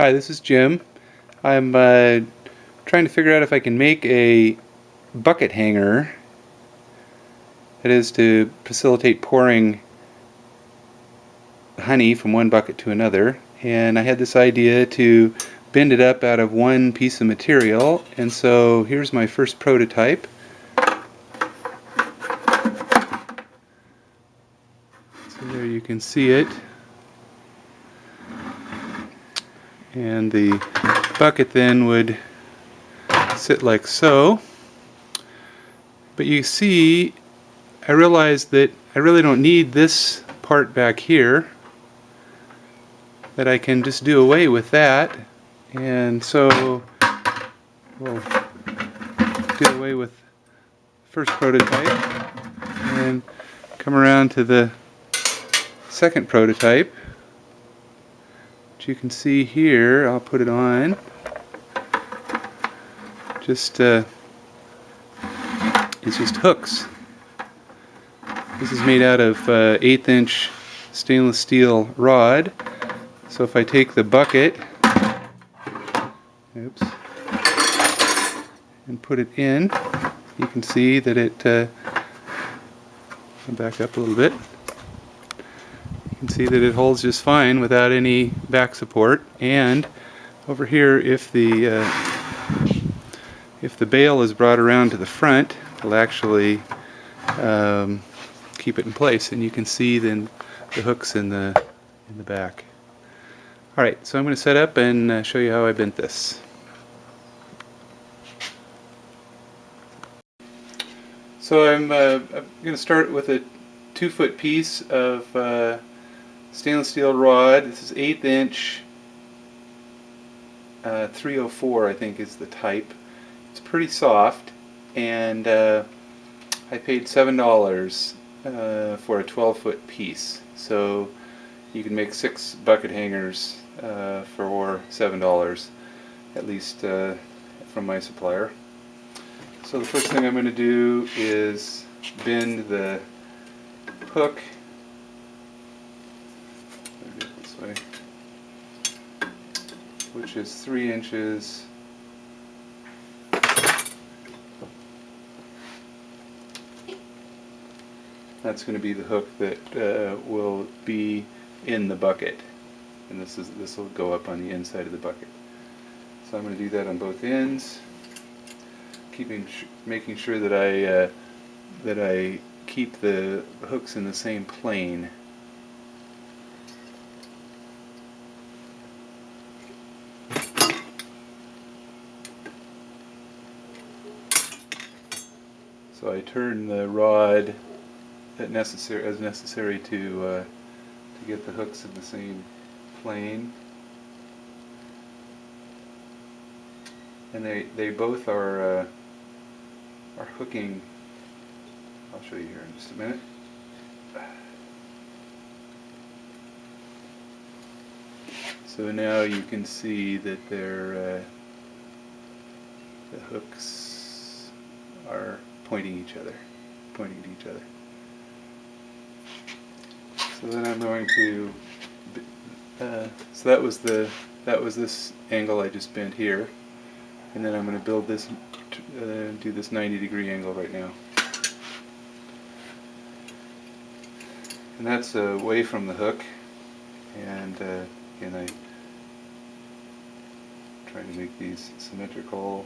Hi, this is Jim. I'm trying to figure out if I can make a bucket hanger, that is to facilitate pouring honey from one bucket to another. And I had this idea to bend it up out of one piece of material, and so here's my first prototype. So there you can see it. And the bucket then would sit like so. But you see, I realized that I really don't need this part back here, that I can just do away with that, and so we'll do away with the first prototype and come around to the second prototype, which you can see here. I'll put it on. It's just hooks. This is made out of 1/8 inch stainless steel rod. So if I take the bucket, oops, and put it in, you can see that it, I'll back up a little bit. You can see that it holds just fine without any back support. And over here, if the bail is brought around to the front, it'll actually keep it in place, and you can see then the hooks in the back. Alright, so I'm going to set up and show you how I bent this. So I'm going to start with a 2-foot piece of stainless steel rod. This is 1/8 inch 304, I think is the type. It's pretty soft, and I paid $7 for a 12-foot piece. So you can make 6 bucket hangers for $7, at least from my supplier. So the first thing I'm going to do is bend the hook this way, which is 3 inches. That's going to be the hook that will be in the bucket, and this will go up on the inside of the bucket. So I'm going to do that on both ends, making sure that I keep the hooks in the same plane. So I turn the rod as necessary to get the hooks in the same plane, and they both are hooking. I'll show you here in just a minute. So now you can see that the hooks are pointing to each other. So then I'm going to, so that was this angle I just bent here, and then I'm going to build this, do this 90-degree angle right now. And that's away from the hook, and again I'm trying to make these symmetrical,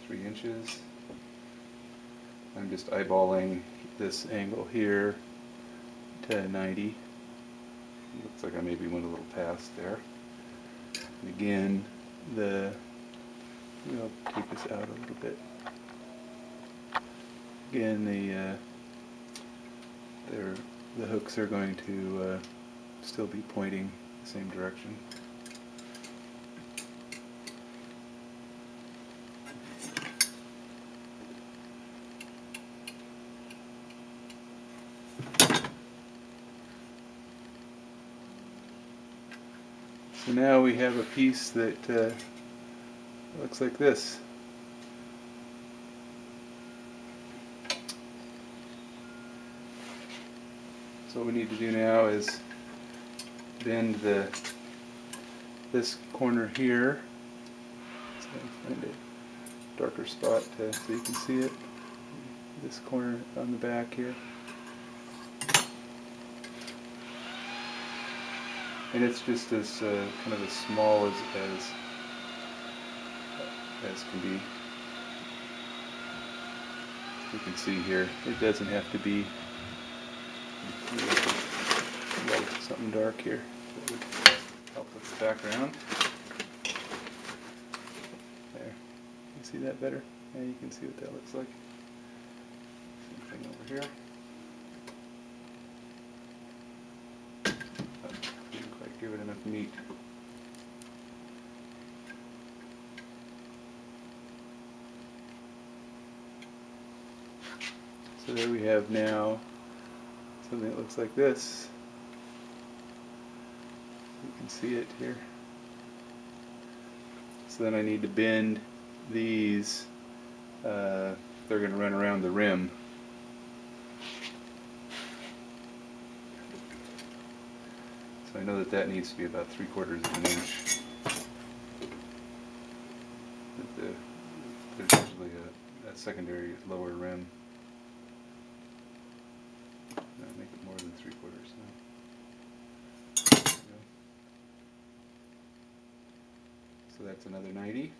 3 inches. I'm just eyeballing this angle here to 90. Looks like I maybe went a little past there. And again, I'll take this out a little bit. Again, the hooks are going to still be pointing the same direction. So now we have a piece that looks like this. So what we need to do now is bend the this corner here. So find a darker spot so you can see it. This corner on the back here. And it's just as kind of as small as can be. You can see here, it doesn't have to be something dark here. That would help with the background. There, you see that better? Yeah, you can see what that looks like. Same thing over here. Didn't quite give it enough meat. So there we have now something that looks like this. You can see it here. So then I need to bend these. They're going to run around the rim. So I know that that needs to be about 3/4 of an inch. There's usually a secondary lower rim. I'll make it more than 3/4 now. There we go. So that's another 90.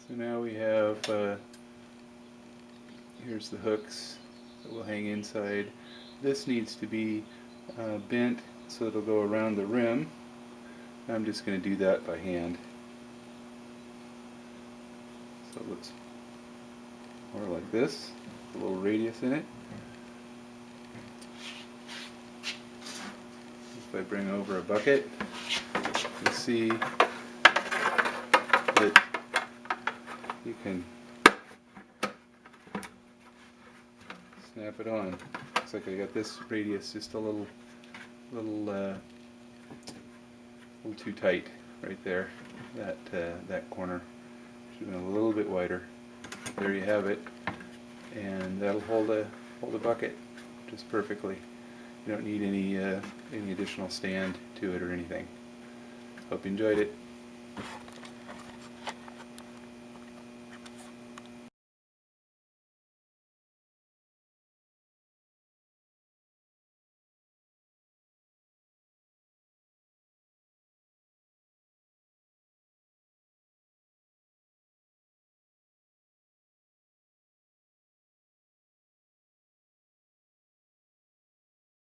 So now we have, here's the hooks that will hang inside. This needs to be bent so it'll go around the rim. I'm just going to do that by hand. So it looks more like this, a little radius in it. If I bring over a bucket, you see that you can snap it on. Looks like I got this radius just a little too tight right there. That corner should have been a little bit wider. There you have it, and that'll hold a bucket just perfectly. You don't need any additional stand to it or anything. Hope you enjoyed it.